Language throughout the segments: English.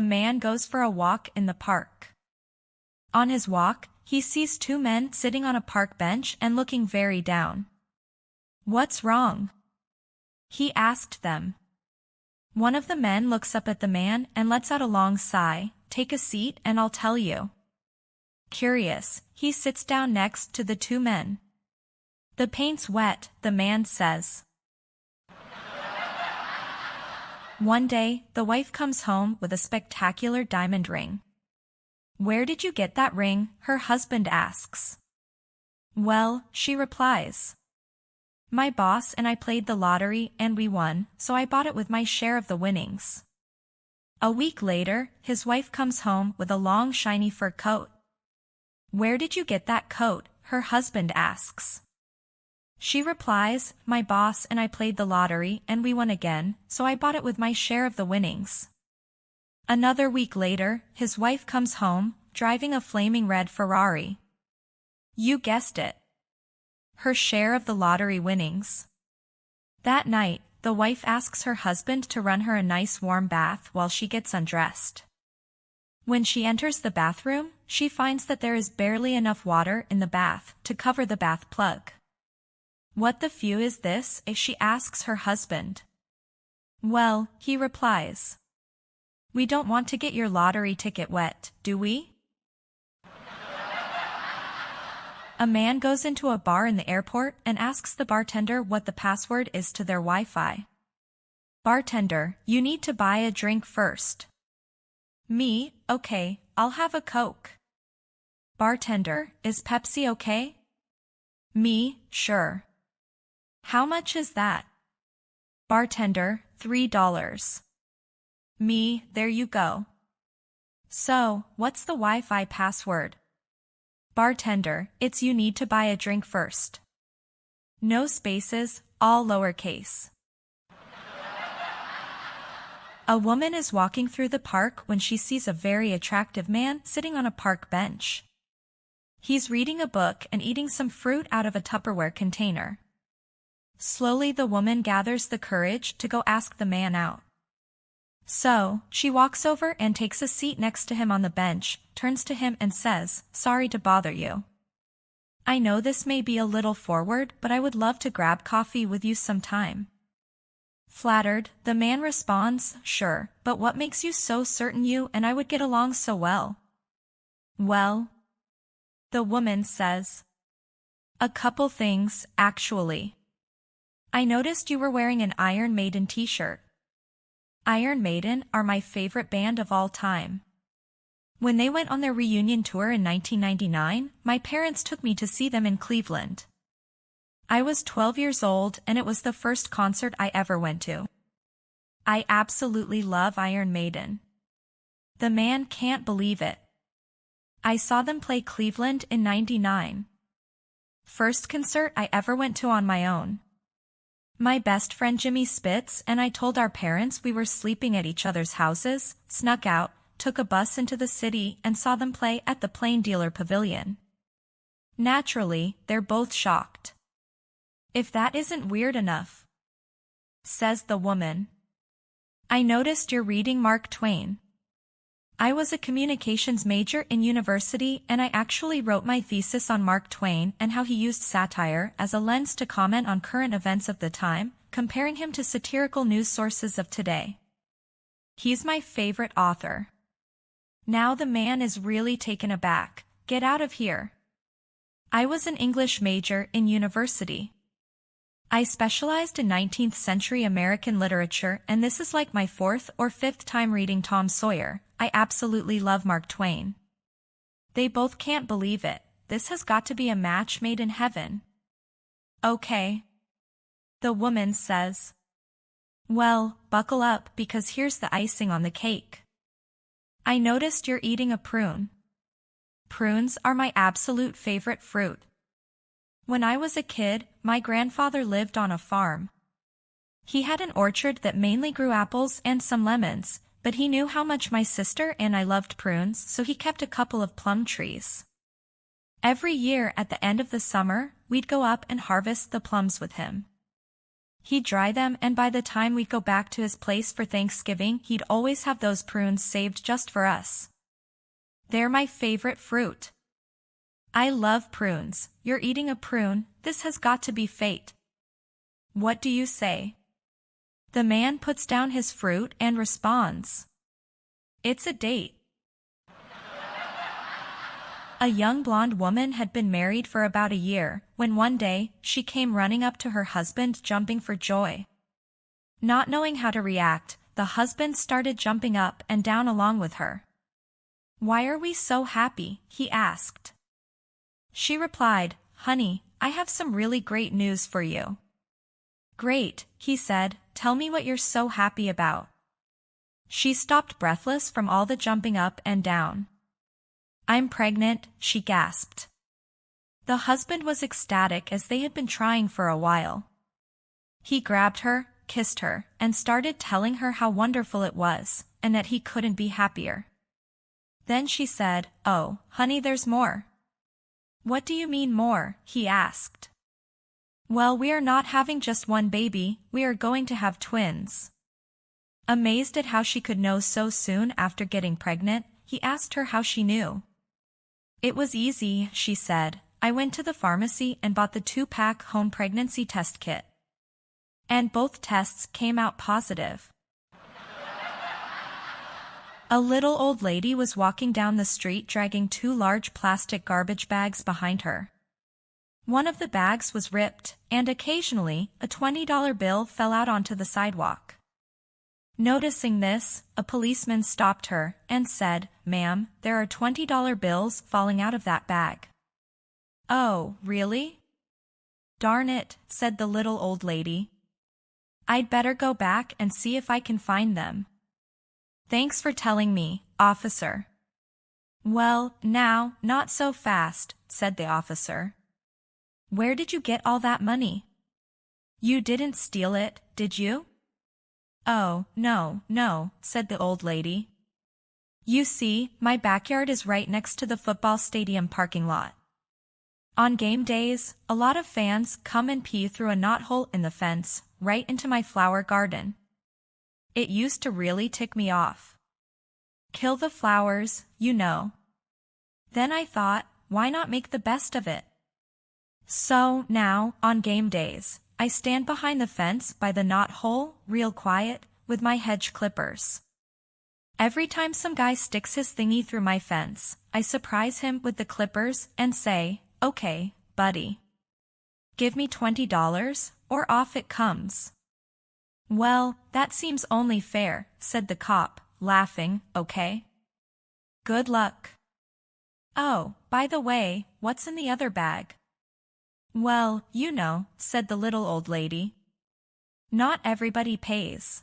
man goes for a walk in the park. On his walk, he sees two men sitting on a park bench and looking very down. "What's wrong?" he asked them. One of the men looks up at the man and lets out a long sigh. "Take a seat and I'll tell you." Curious, he sits down next to the two men. "The paint's wet," the man says. One day, the wife comes home with a spectacular diamond ring. "Where did you get that ring?" her husband asks. "Well," she replies, "my boss and I played the lottery and we won, so I bought it with my share of the winnings." A week later, his wife comes home with a long shiny fur coat. "Where did you get that coat?" her husband asks. She replies, "My boss and I played the lottery and we won again, so I bought it with my share of the winnings." Another week later, his wife comes home, driving a flaming red Ferrari. You guessed it. Her share of the lottery winnings. That night, the wife asks her husband to run her a nice warm bath while she gets undressed. When she enters the bathroom, she finds that there is barely enough water in the bath to cover the bath plug. "What the phew is this?" she asks her husband. "Well," he replies, "we don't want to get your lottery ticket wet, do we?" A man goes into a bar in the airport and asks the bartender what the password is to their Wi-Fi. Bartender, "You need to buy a drink first." Me, "Okay, I'll have a Coke." Bartender, "Is Pepsi okay?" Me, "Sure." "How much is that?" Bartender, $3. Me, "There you go." "So, what's the Wi-Fi password?" Bartender, "It's you need to buy a drink first." No spaces, all lowercase. A woman is walking through the park when she sees a very attractive man sitting on a park bench. He's reading a book and eating some fruit out of a Tupperware container. Slowly the woman gathers the courage to go ask the man out. So, she walks over and takes a seat next to him on the bench, turns to him and says, "Sorry to bother you. I know this may be a little forward, but I would love to grab coffee with you sometime." Flattered, the man responds, "Sure, but what makes you so certain you and I would get along so well?" "Well," the woman says, "a couple things, actually. I noticed you were wearing an Iron Maiden t-shirt. Iron Maiden are my favorite band of all time. When they went on their reunion tour in 1999, my parents took me to see them in Cleveland. I was 12 years old and it was the first concert I ever went to. I absolutely love Iron Maiden." The man can't believe it. "I saw them play Cleveland in '99. First concert I ever went to on my own. My best friend Jimmy Spitz and I told our parents we were sleeping at each other's houses, snuck out, took a bus into the city and saw them play at the Plain Dealer Pavilion." Naturally, they're both shocked. "If that isn't weird enough," says the woman, "I noticed you're reading Mark Twain. I was a communications major in university and I actually wrote my thesis on Mark Twain and how he used satire as a lens to comment on current events of the time, comparing him to satirical news sources of today. He's my favorite author." Now the man is really taken aback. "Get out of here. I was an English major in university. I specialized in 19th century American literature and this is like my fourth or fifth time reading Tom Sawyer. I absolutely love Mark Twain." They both can't believe it. This has got to be a match made in heaven. "Okay," the woman says. "Well, buckle up because here's the icing on the cake. I noticed you're eating a prune. Prunes are my absolute favorite fruit. When I was a kid, my grandfather lived on a farm. He had an orchard that mainly grew apples and some lemons, but he knew how much my sister and I loved prunes, so he kept a couple of plum trees. Every year at the end of the summer, we'd go up and harvest the plums with him. He'd dry them, and by the time we'd go back to his place for Thanksgiving, he'd always have those prunes saved just for us. They're my favorite fruit. I love prunes. You're eating a prune, this has got to be fate. What do you say? The man puts down his fruit and responds. It's a date. A young blonde woman had been married for about a year, when one day, she came running up to her husband jumping for joy. Not knowing how to react, the husband started jumping up and down along with her. Why are we so happy? He asked. She replied, Honey, I have some really great news for you. Great, he said, tell me what you're so happy about. She stopped breathless from all the jumping up and down. I'm pregnant, she gasped. The husband was ecstatic as they had been trying for a while. He grabbed her, kissed her, and started telling her how wonderful it was, and that he couldn't be happier. Then she said, Oh, honey, there's more. What do you mean more? He asked. Well, we are not having just one baby, we are going to have twins. Amazed at how she could know so soon after getting pregnant, he asked her how she knew. It was easy, she said. I went to the pharmacy and bought the 2-pack home pregnancy test kit. And both tests came out positive. A little old lady was walking down the street dragging 2 large plastic garbage bags behind her. One of the bags was ripped, and occasionally, a $20 bill fell out onto the sidewalk. Noticing this, a policeman stopped her and said, Ma'am, there are $20 bills falling out of that bag. Oh, really? Darn it, said the little old lady. I'd better go back and see if I can find them. Thanks for telling me, officer. Well, now, not so fast, said the officer. Where did you get all that money? You didn't steal it, did you? Oh, no, said the old lady. You see, my backyard is right next to the football stadium parking lot. On game days, a lot of fans come and pee through a knothole in the fence, right into my flower garden. It used to really tick me off. Kill the flowers, you know. Then I thought, why not make the best of it? So, now, on game days, I stand behind the fence by the knothole, real quiet, with my hedge clippers. Every time some guy sticks his thingy through my fence, I surprise him with the clippers and say, Okay, buddy. Give me $20, or off it comes. Well, that seems only fair, said the cop, laughing, okay? Good luck. Oh, by the way, what's in the other bag? Well, you know, said the little old lady. Not everybody pays.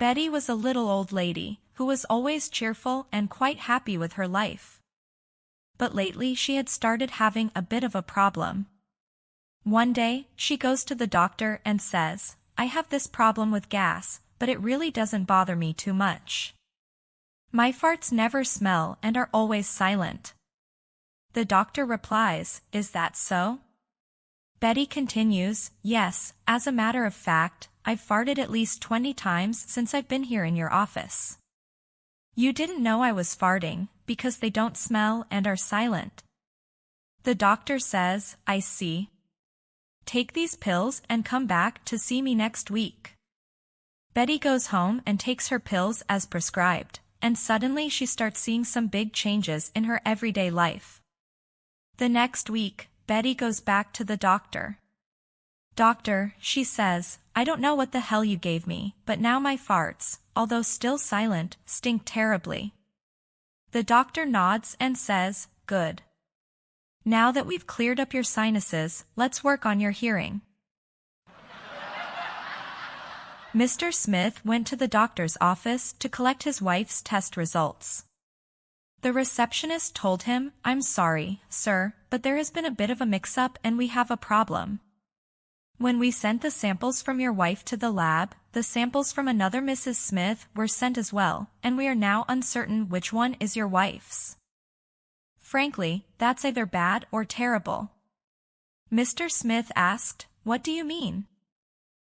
Betty was a little old lady, who was always cheerful and quite happy with her life. But lately she had started having a bit of a problem. One day, she goes to the doctor and says, I have this problem with gas, but it really doesn't bother me too much. My farts never smell and are always silent. The doctor replies, Is that so? Betty continues, Yes, as a matter of fact, I've farted at least 20 times since I've been here in your office. You didn't know I was farting, because they don't smell and are silent. The doctor says, I see. Take these pills and come back to see me next week. Betty goes home and takes her pills as prescribed, and suddenly she starts seeing some big changes in her everyday life. The next week, Betty goes back to the doctor. Doctor, she says, I don't know what the hell you gave me, but now my farts, although still silent, stink terribly. The doctor nods and says, Good. Now that we've cleared up your sinuses, let's work on your hearing. Mr. Smith went to the doctor's office to collect his wife's test results. The receptionist told him, I'm sorry, sir, but there has been a bit of a mix-up and we have a problem. When we sent the samples from your wife to the lab, the samples from another Mrs. Smith were sent as well, and we are now uncertain which one is your wife's. Frankly, that's either bad or terrible. Mr. Smith asked, "What do you mean?"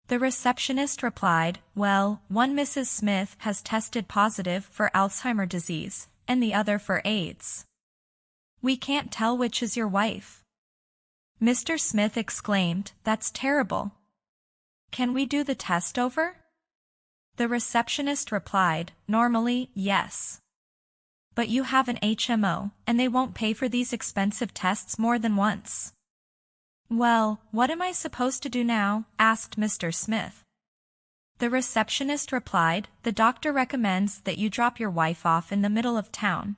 The receptionist replied, "Well, one Mrs. Smith has tested positive for Alzheimer's disease, and the other for AIDS. We can't tell which is your wife." Mr. Smith exclaimed, "That's terrible. Can we do the test over?" The receptionist replied, "Normally, yes. But you have an HMO, and they won't pay for these expensive tests more than once." "Well, what am I supposed to do now?" asked Mr. Smith. The receptionist replied, "The doctor recommends that you drop your wife off in the middle of town.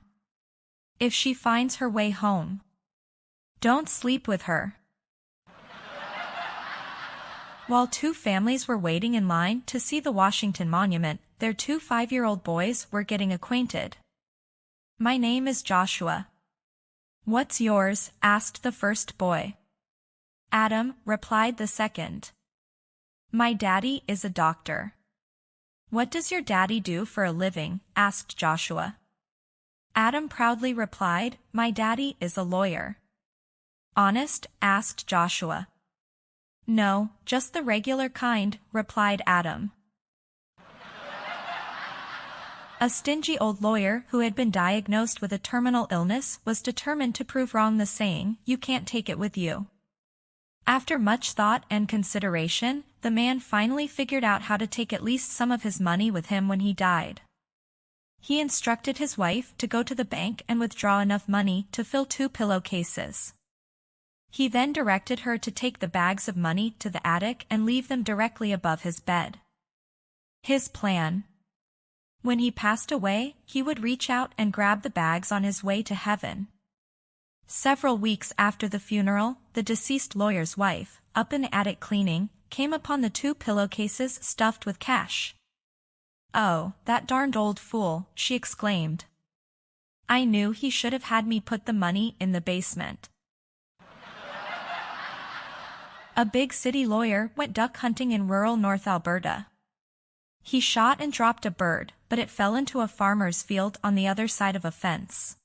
If she finds her way home, don't sleep with her." While two families were waiting in line to see the Washington Monument, their two 5-year-old boys were getting acquainted. "My name is Joshua." "What's yours?" asked the first boy. "Adam," replied the second. "My daddy is a doctor." "What does your daddy do for a living?" asked Joshua. Adam proudly replied, "My daddy is a lawyer." "Honest?" asked Joshua. "No, just the regular kind," replied Adam. A stingy old lawyer who had been diagnosed with a terminal illness was determined to prove wrong the saying, "You can't take it with you." After much thought and consideration, the man finally figured out how to take at least some of his money with him when he died. He instructed his wife to go to the bank and withdraw enough money to fill 2 pillowcases. He then directed her to take the bags of money to the attic and leave them directly above his bed. His plan: when he passed away, he would reach out and grab the bags on his way to heaven. Several weeks after the funeral, the deceased lawyer's wife, up in the attic cleaning, came upon the 2 pillowcases stuffed with cash. "Oh, that darned old fool," she exclaimed. "I knew he should have had me put the money in the basement." A big city lawyer went duck hunting in rural North Alberta. He shot and dropped a bird, but it fell into a farmer's field on the other side of a fence.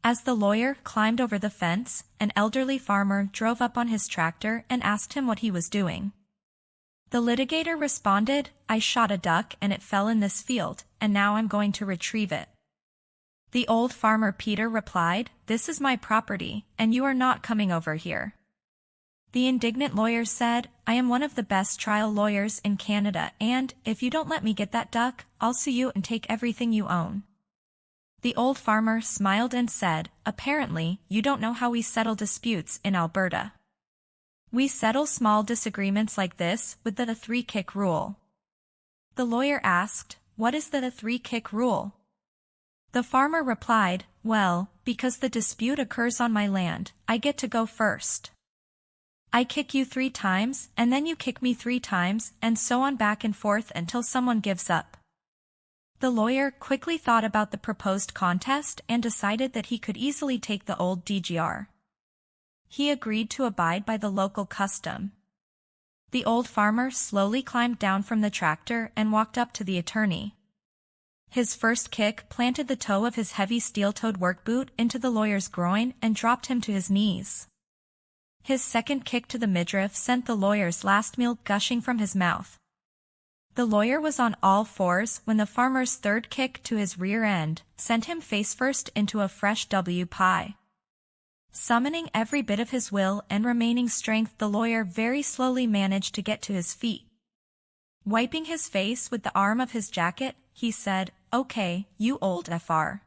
As the lawyer climbed over the fence, an elderly farmer drove up on his tractor and asked him what he was doing. The litigator responded, "I shot a duck and it fell in this field, and now I'm going to retrieve it." The old farmer Peter replied, "This is my property, and you are not coming over here." The indignant lawyer said, "I am one of the best trial lawyers in Canada, and, if you don't let me get that duck, I'll sue you and take everything you own." The old farmer smiled and said, "Apparently, you don't know how we settle disputes in Alberta. We settle small disagreements like this with the 3-kick rule." The lawyer asked, "What is the 3-kick rule?" The farmer replied, "Well, because the dispute occurs on my land, I get to go first. I kick you 3 times, and then you kick me 3 times, and so on back and forth until someone gives up." The lawyer quickly thought about the proposed contest and decided that he could easily take the old DGR. He agreed to abide by the local custom. The old farmer slowly climbed down from the tractor and walked up to the attorney. His first kick planted the toe of his heavy steel-toed work boot into the lawyer's groin and dropped him to his knees. His second kick to the midriff sent the lawyer's last meal gushing from his mouth. The lawyer was on all fours when the farmer's third kick to his rear end sent him face first into a fresh W pie. Summoning every bit of his will and remaining strength, the lawyer very slowly managed to get to his feet. Wiping his face with the arm of his jacket, he said, "Okay, you old FR.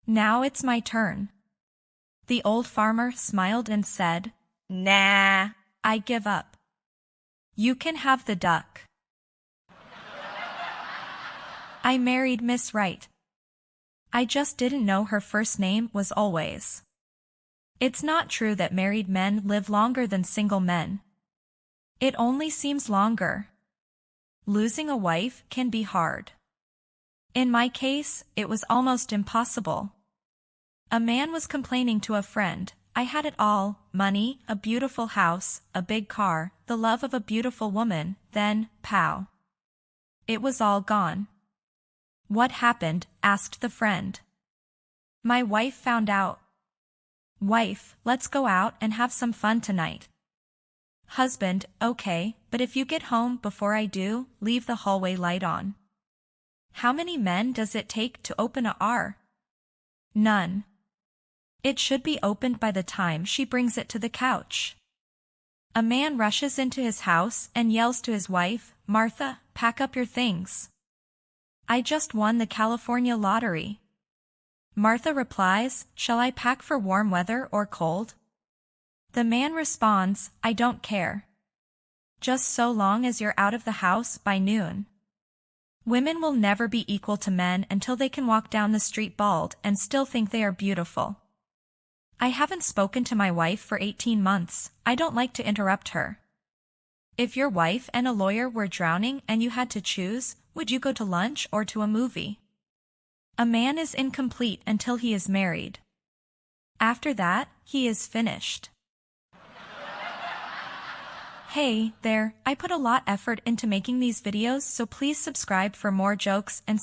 Now it's my turn." The old farmer smiled and said, "Nah, I give up. You can have the duck." I married Miss Right. I just didn't know her first name was Always. It's not true that married men live longer than single men. It only seems longer. Losing a wife can be hard. In my case, it was almost impossible. A man was complaining to a friend, "I had it all, money, a beautiful house, a big car, the love of a beautiful woman, then, pow. It was all gone." "What happened?" asked the friend. "My wife found out." Wife, let's go out and have some fun tonight. Husband, okay, but if you get home before I do, leave the hallway light on. How many men does it take to open a R? None. It should be opened by the time she brings it to the couch. A man rushes into his house and yells to his wife, Martha, pack up your things. I just won the California lottery. Martha replies, shall I pack for warm weather or cold? The man responds, I don't care. Just so long as you're out of the house by noon. Women will never be equal to men until they can walk down the street bald and still think they are beautiful. I haven't spoken to my wife for 18 months, I don't like to interrupt her. If your wife and a lawyer were drowning and you had to choose, would you go to lunch or to a movie? A man is incomplete until he is married. After that, he is finished. Hey there, I put a lot effort into making these videos, so please subscribe for more jokes and